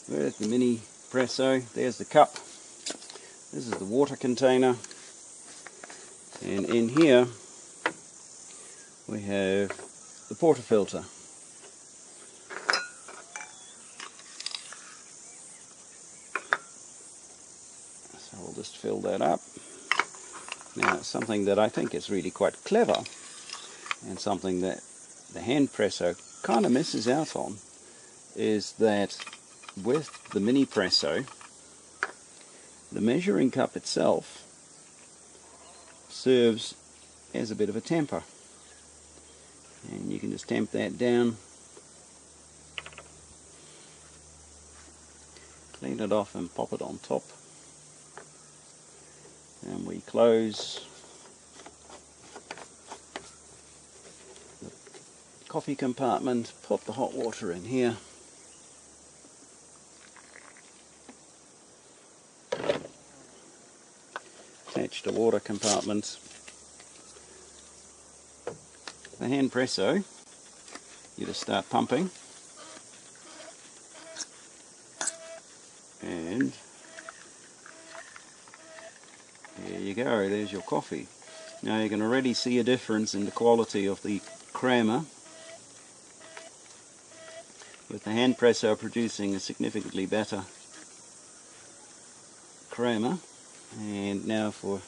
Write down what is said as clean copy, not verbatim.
There's the MiniPresso, there's the cup, this is the water container, and in here we have the portafilter. So we'll just fill that up. Now, something that I think is really quite clever, and something that the handpresso kind of misses out on, is that with the MiniPresso, the measuring cup itself serves as a bit of a tamper. And you can just tamp that down, clean it off and pop it on top. And we close the coffee compartment, put the hot water in here. Attach the water compartment. The handpresso, you just start pumping, and there you go, there's your coffee. Now you can already see a difference in the quality of the crema, with the handpresso producing a significantly better crema. And now for